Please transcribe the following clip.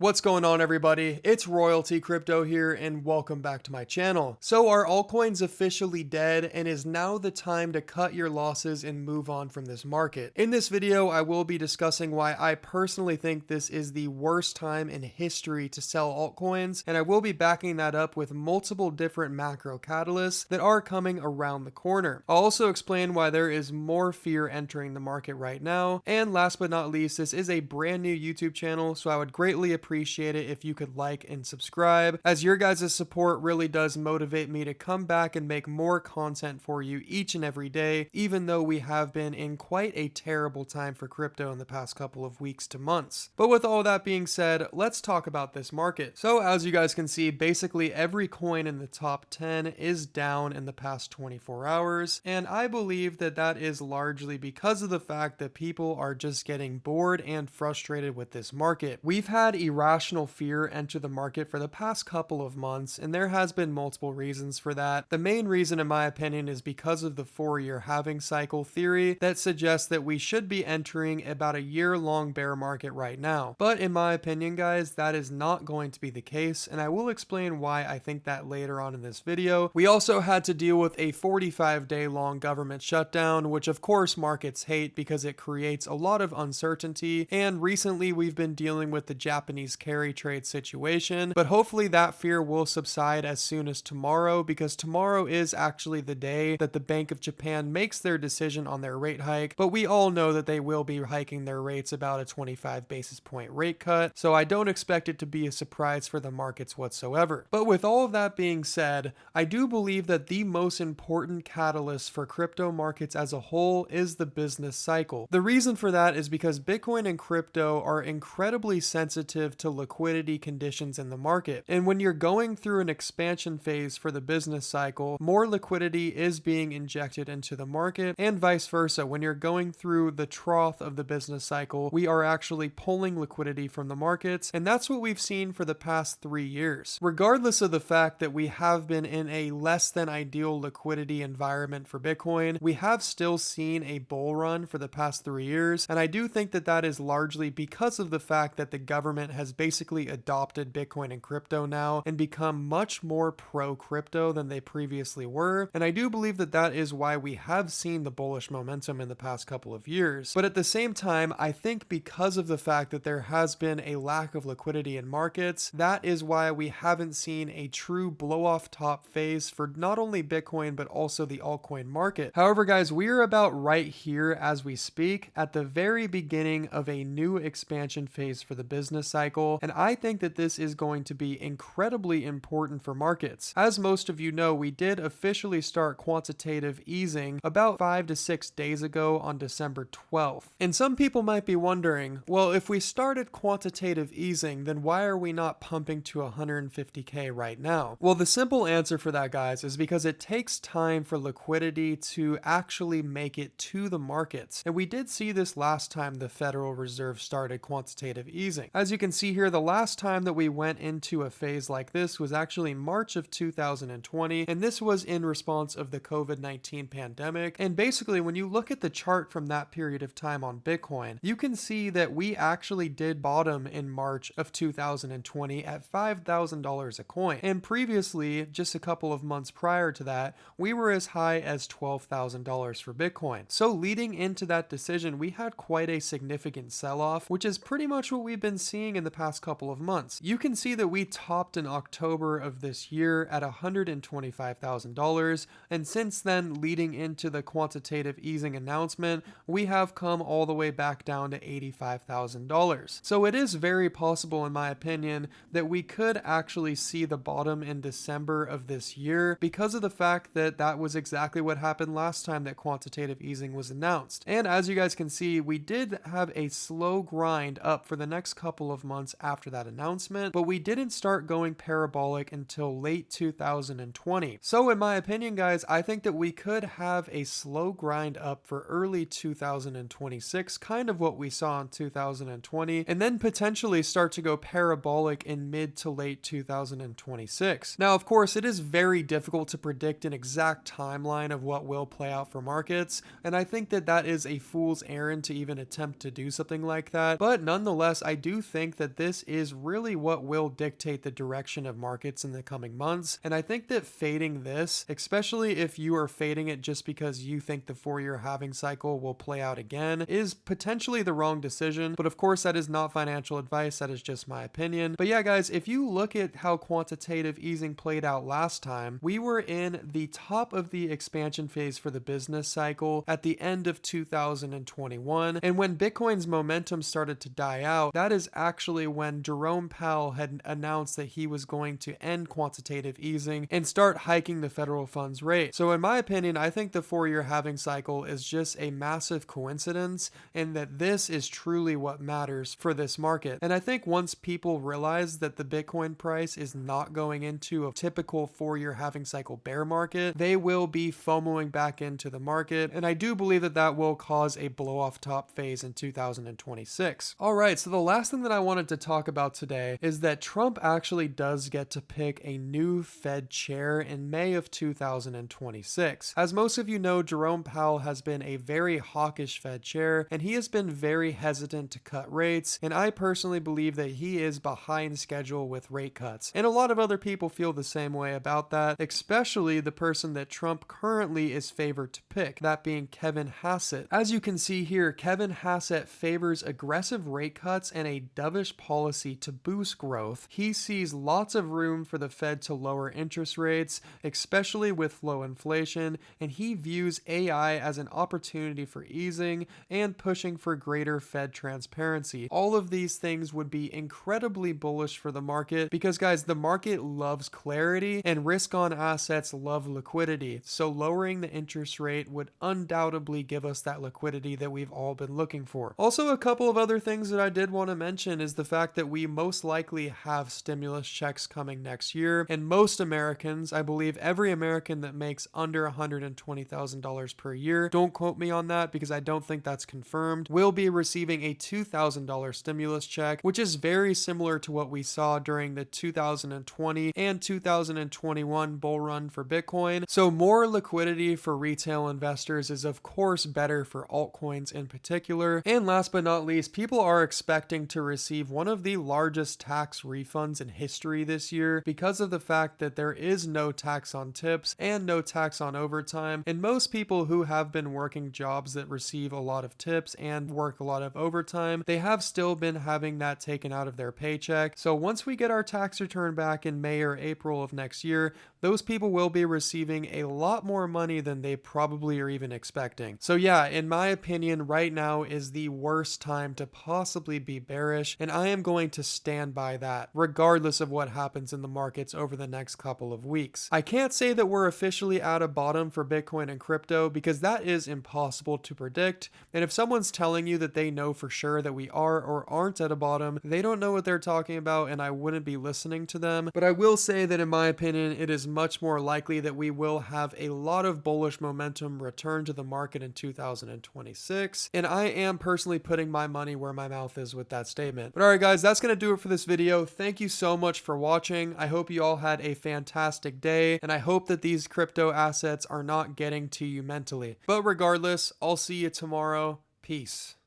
What's going on, everybody? It's Royalty Crypto here and welcome back to my channel. So are altcoins officially dead, and is now the time to cut your losses and move on from this market? In this video, I will be discussing why I personally think this is the worst time in history to sell altcoins, and I will be backing that up with multiple different macro catalysts that are coming around the corner. I'll also explain why there is more fear entering the market right now, and last but not least, this is a brand new YouTube channel, so I would greatly appreciate it if you could like and subscribe, as your guys' support really does motivate me to come back and make more content for you each and every day, even though we have been in quite a terrible time for crypto in the past couple of weeks to months. But with all that being said, let's talk about this market. So as you guys can see, basically every coin in the top 10 is down in the past 24 hours, and I believe that that is largely because of the fact that people are just getting bored and frustrated with this market. We've had irrational fear enter the market for the past couple of months, and there has been multiple reasons for that. The main reason, in my opinion, is because of the 4-year halving cycle theory that suggests that we should be entering about a year-long bear market right now. But in my opinion, guys, that is not going to be the case, and I will explain why I think that later on in this video. We also had to deal with a 45-day long government shutdown, which of course markets hate because it creates a lot of uncertainty, and recently we've been dealing with the Japanese carry trade situation, but hopefully that fear will subside as soon as tomorrow, because tomorrow is actually the day that the Bank of Japan makes their decision on their rate hike. But we all know that they will be hiking their rates about a 25 basis point rate cut, so I don't expect it to be a surprise for the markets whatsoever. But with all of that being said, I do believe that the most important catalyst for crypto markets as a whole is the business cycle. The reason for that is because Bitcoin and crypto are incredibly sensitive to liquidity conditions in the market. And when you're going through an expansion phase for the business cycle, more liquidity is being injected into the market, and vice versa. When you're going through the trough of the business cycle, we are actually pulling liquidity from the markets, and that's what we've seen for the past 3 years. Regardless of the fact that we have been in a less than ideal liquidity environment for Bitcoin, we have still seen a bull run for the past 3 years, and I do think that that is largely because of the fact that the government has basically adopted Bitcoin and crypto now and become much more pro-crypto than they previously were, and I do believe that that is why we have seen the bullish momentum in the past couple of years. But at the same time, I think because of the fact that there has been a lack of liquidity in markets, that is why we haven't seen a true blow-off top phase for not only Bitcoin but also the altcoin market. However, guys, we are about right here as we speak at the very beginning of a new expansion phase for the business cycle, and I think that this is going to be incredibly important for markets. As most of you know, we did officially start quantitative easing about 5 to 6 days ago on December 12th. And some people might be wondering, well, if we started quantitative easing, then why are we not pumping to 150K right now? Well, the simple answer for that, guys, is because it takes time for liquidity to actually make it to the markets. And we did see this last time the Federal Reserve started quantitative easing. As you can see here, the last time that we went into a phase like this was actually March of 2020, and this was in response of the COVID-19 pandemic. And basically, when you look at the chart from that period of time on Bitcoin, you can see that we actually did bottom in March of 2020 at $5,000 a coin. And previously, just a couple of months prior to that, we were as high as $12,000 for Bitcoin. So leading into that decision, we had quite a significant sell-off, which is pretty much what we've been seeing in the past couple of months. You can see that we topped in October of this year at $125,000, and since then, leading into the quantitative easing announcement, we have come all the way back down to $85,000. So it is very possible, in my opinion, that we could actually see the bottom in December of this year, because of the fact that that was exactly what happened last time that quantitative easing was announced. And as you guys can see, we did have a slow grind up for the next couple of months after that announcement, but we didn't start going parabolic until late 2020. So in my opinion, guys, I think that we could have a slow grind up for early 2026, kind of what we saw in 2020, and then potentially start to go parabolic in mid to late 2026. Now, of course, it is very difficult to predict an exact timeline of what will play out for markets, and I think that that is a fool's errand to even attempt to do something like that. But nonetheless, I do think that that this is really what will dictate the direction of markets in the coming months. And I think that fading this, especially if you are fading it just because you think the 4-year halving cycle will play out again, is potentially the wrong decision. But of course, that is not financial advice. That is just my opinion. But yeah, guys, if you look at how quantitative easing played out last time, we were in the top of the expansion phase for the business cycle at the end of 2021. And when Bitcoin's momentum started to die out, that is actually when Jerome Powell had announced that he was going to end quantitative easing and start hiking the federal funds rate. So in my opinion, I think the 4-year halving cycle is just a massive coincidence, and that this is truly what matters for this market. And I think once people realize that the Bitcoin price is not going into a typical 4-year halving cycle bear market, they will be FOMOing back into the market. And I do believe that that will cause a blow off top phase in 2026. All right, so the last thing that I wanted to talk about today is that Trump actually does get to pick a new Fed chair in May of 2026. As most of you know, Jerome Powell has been a very hawkish Fed chair, and he has been very hesitant to cut rates, and I personally believe that he is behind schedule with rate cuts. And a lot of other people feel the same way about that, especially the person that Trump currently is favored to pick, that being Kevin Hassett. As you can see here, Kevin Hassett favors aggressive rate cuts and a dovish policy to boost growth. He sees lots of room for the Fed to lower interest rates, especially with low inflation, and he views AI as an opportunity for easing and pushing for greater Fed transparency. All of these things would be incredibly bullish for the market because, guys, the market loves clarity and risk on assets love liquidity. So lowering the interest rate would undoubtedly give us that liquidity that we've all been looking for. Also, a couple of other things that I did want to mention is the fact that we most likely have stimulus checks coming next year, and most Americans, I believe every American that makes under $120,000 per year, don't quote me on that because I don't think that's confirmed, will be receiving a $2,000 stimulus check, which is very similar to what we saw during the 2020 and 2021 bull run for Bitcoin. So more liquidity for retail investors is of course better for altcoins in particular. And last but not least, people are expecting to receive one of the largest tax refunds in history this year because of the fact that there is no tax on tips and no tax on overtime. And most people who have been working jobs that receive a lot of tips and work a lot of overtime, they have still been having that taken out of their paycheck. So once we get our tax return back in May or April of next year, those people will be receiving a lot more money than they probably are even expecting. So yeah, in my opinion, right now is the worst time to possibly be bearish, and I am going to stand by that, regardless of what happens in the markets over the next couple of weeks. I can't say that we're officially at a bottom for Bitcoin and crypto because that is impossible to predict, and if someone's telling you that they know for sure that we are or aren't at a bottom, they don't know what they're talking about, and I wouldn't be listening to them. But I will say that in my opinion, it is much more likely that we will have a lot of bullish momentum return to the market in 2026, and I am personally putting my money where my mouth is with that statement. But alright guys, that's going to do it for this video. Thank you so much for watching. I hope you all had a fantastic day, and I hope that these crypto assets are not getting to you mentally. But regardless, I'll see you tomorrow. Peace.